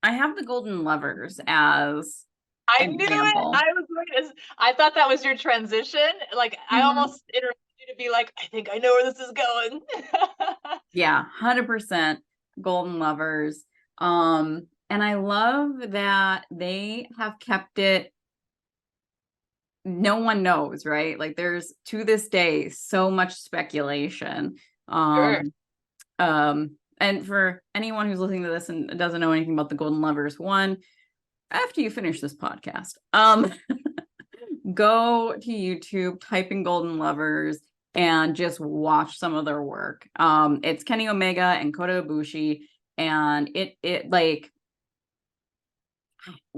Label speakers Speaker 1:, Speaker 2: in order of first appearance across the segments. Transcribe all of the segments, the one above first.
Speaker 1: I have the Golden Lovers as
Speaker 2: I
Speaker 1: an
Speaker 2: knew it.
Speaker 1: example.
Speaker 2: I thought that was your transition. Like I
Speaker 1: Mhm.
Speaker 2: almost interrupted you to be like, I think I know where this is going.
Speaker 1: Yeah, 100% Golden Lovers. And I love that they have kept it, no one knows, right? Like there's to this day so much speculation.
Speaker 2: Sure.
Speaker 1: Um, and for anyone who's listening to this and doesn't know anything about the Golden Lovers, one, after you finish this podcast, go to YouTube, type in Golden Lovers, and just watch some of their work. It's Kenny Omega and Kota Ibushi, and it like,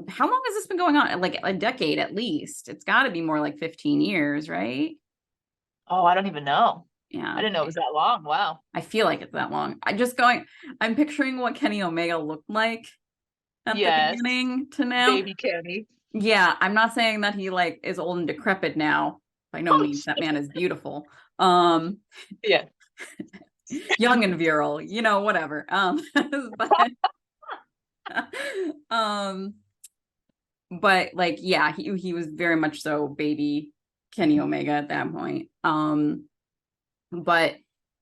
Speaker 1: how long has this been going on? Like a decade at least. It's got to be more like 15 years, right?
Speaker 2: Oh, I don't even know. I
Speaker 1: Yeah.
Speaker 2: didn't know it was that long. Wow.
Speaker 1: I feel like it's that long. I'm picturing what Kenny Omega looked like at the
Speaker 2: Yes.
Speaker 1: beginning to now.
Speaker 2: Baby Kenny.
Speaker 1: Yeah, I'm not saying that he like is old and decrepit now. By no
Speaker 2: Oh,
Speaker 1: means, that man is beautiful. Um,
Speaker 2: yeah.
Speaker 1: young and virile, whatever. But um, but like, yeah, he was very much so baby Kenny Omega at that point. But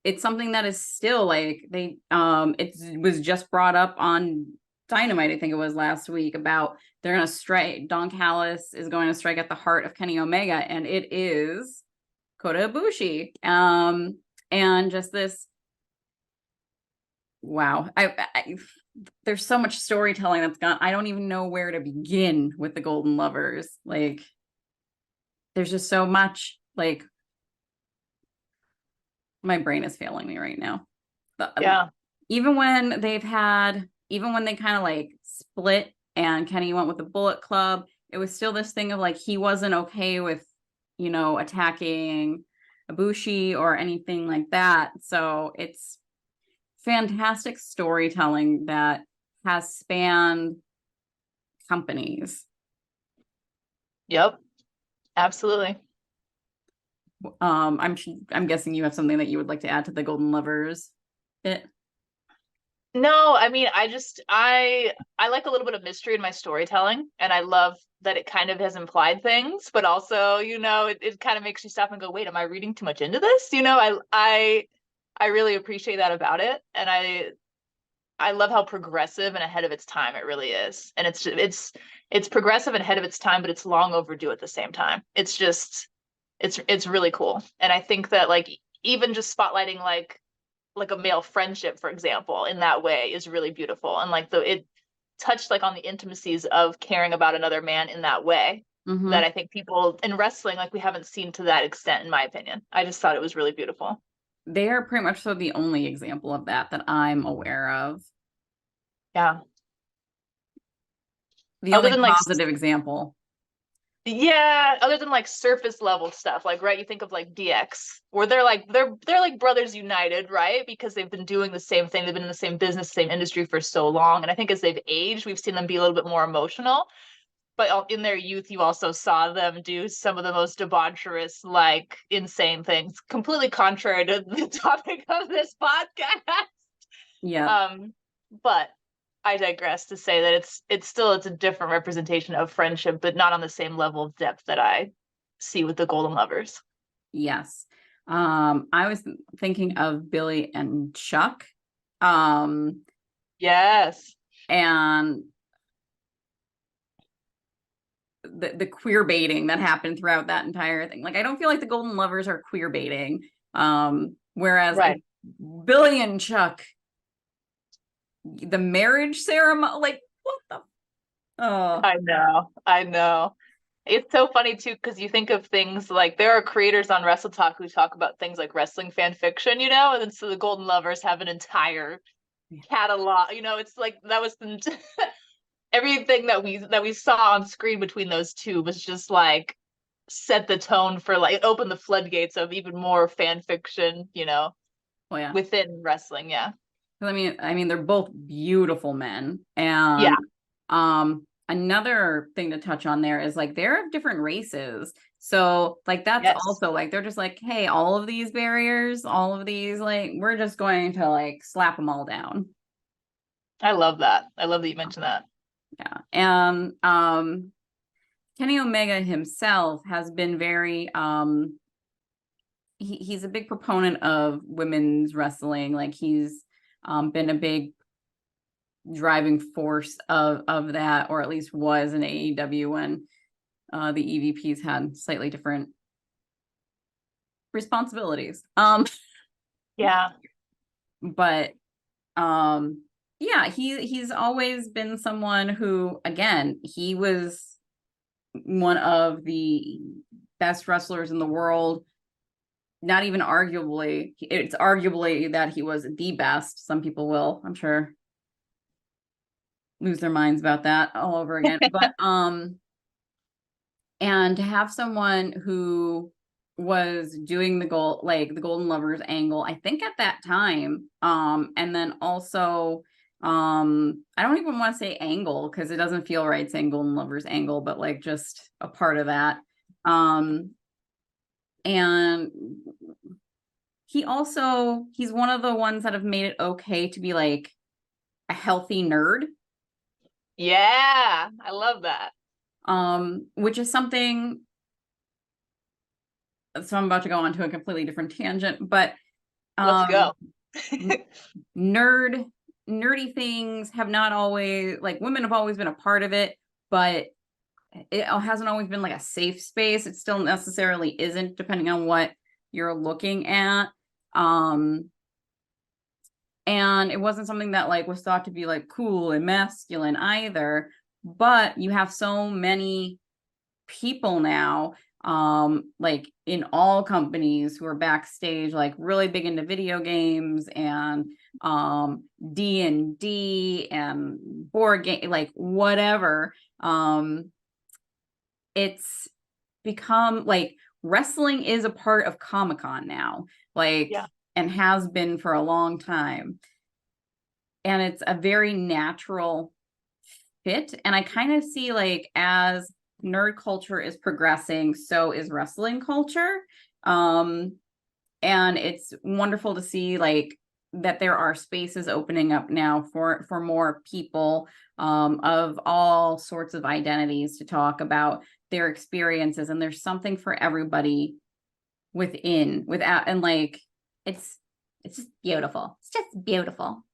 Speaker 1: it's something that is still like it was just brought up on Dynamite, I think it was last week, about they're gonna strike. Don Callis is going to strike at the heart of Kenny Omega, and it is Kota Ibushi. And just this, wow. There's so much storytelling that's gone. I don't even know where to begin with the Golden Lovers. Like, there's just so much. Like, my brain is failing me right now.
Speaker 2: Yeah.
Speaker 1: Even when they kind of like split and Kenny went with the Bullet Club, it was still this thing of like he wasn't okay with, attacking Ibushi or anything like that. So it's fantastic storytelling that has spanned companies.
Speaker 2: Yep. Absolutely.
Speaker 1: I'm guessing you have something that you would like to add to the Golden Lovers bit.
Speaker 2: No, I mean, I like a little bit of mystery in my storytelling, and I love that it kind of has implied things, but also, it kind of makes you stop and go, wait, am I reading too much into this? I really appreciate that about it, and I love how progressive and ahead of its time it really is. And it's progressive and ahead of its time, but it's long overdue at the same time. It's really cool. And I think that like even just spotlighting like a male friendship, for example, in that way is really beautiful. And like it touched like on the intimacies of caring about another man in that way that
Speaker 1: Mm-hmm.
Speaker 2: I think people in wrestling, like we haven't seen to that extent, in my opinion. I just thought it was really beautiful.
Speaker 1: They are pretty much so the only example of that I'm aware of.
Speaker 2: Yeah.
Speaker 1: The
Speaker 2: Other
Speaker 1: only
Speaker 2: than like
Speaker 1: positive example.
Speaker 2: Yeah, other than like surface level stuff, like right, you think of like DX, where they're like brothers united, right? Because they've been doing the same thing, they've been in the same business, same industry for so long. And I think as they've aged, we've seen them be a little bit more emotional. But in their youth, you also saw them do some of the most debaucherous, like insane things, completely contrary to the topic of this podcast.
Speaker 1: Yeah.
Speaker 2: Um, but I digress to say that it's a different representation of friendship, but not on the same level of depth that I see with the Golden Lovers.
Speaker 1: Yes. I was thinking of Billy and Chuck. Um,
Speaker 2: Yes.
Speaker 1: and the queer baiting that happened throughout that entire thing. Like I don't feel like the Golden Lovers are queer baiting. Whereas like
Speaker 2: Right.
Speaker 1: Billy and Chuck, the marriage ceremony, like what the oh
Speaker 2: I know. I know. It's so funny too, because you think of things like there are creators on Wrestle Talk who talk about things like wrestling fan fiction, and then so the Golden Lovers have an entire catalog. It's like that was everything that we saw on screen between those two was just like set the tone for like it opened the floodgates of even more fan fiction,
Speaker 1: well yeah.
Speaker 2: within wrestling. Yeah.
Speaker 1: I mean they're both beautiful men.
Speaker 2: Yeah.
Speaker 1: And another thing to touch on there is like they're of different races. So like that's
Speaker 2: Yes.
Speaker 1: also like they're just like, hey, all of these barriers, all of these, like we're just going to like slap them all down.
Speaker 2: I love that. I love that you mentioned that.
Speaker 1: Yeah. And Kenny Omega himself has been very he's a big proponent of women's wrestling. Like he's been a big driving force of that, or at least was in AEW when the EVPs had slightly different responsibilities.
Speaker 2: Yeah.
Speaker 1: But yeah, he's always been someone who, again, he was one of the best wrestlers in the world. Not even arguably, it's arguably that he was the best. Some people will, I'm sure, lose their minds about that all over again. But and to have someone who was doing the goal, like the Golden Lovers angle, I think at that time, and then also I don't even want to say angle because it doesn't feel right saying Golden Lovers angle, but like just a part of that. And he's one of the ones that have made it okay to be like a healthy nerd.
Speaker 2: Yeah, I love that.
Speaker 1: Which is something, so I'm about to go on to a completely different tangent, but
Speaker 2: Let's go.
Speaker 1: nerdy things have not always, like, women have always been a part of it, but it hasn't always been like a safe space. It still necessarily isn't, depending on what you're looking at. And it wasn't something that like was thought to be like cool and masculine either. But you have so many people now, like in all companies, who are backstage, like really big into video games and D&D and board game, like whatever. It's become like wrestling is a part of Comic-Con now, like,
Speaker 2: Yeah.
Speaker 1: and has been for a long time. And it's a very natural fit. And I kind of see like as nerd culture is progressing, so is wrestling culture. And it's wonderful to see like that there are spaces opening up now for more people of all sorts of identities to talk about their experiences, and there's something for everybody without, and like it's just beautiful. It's just beautiful.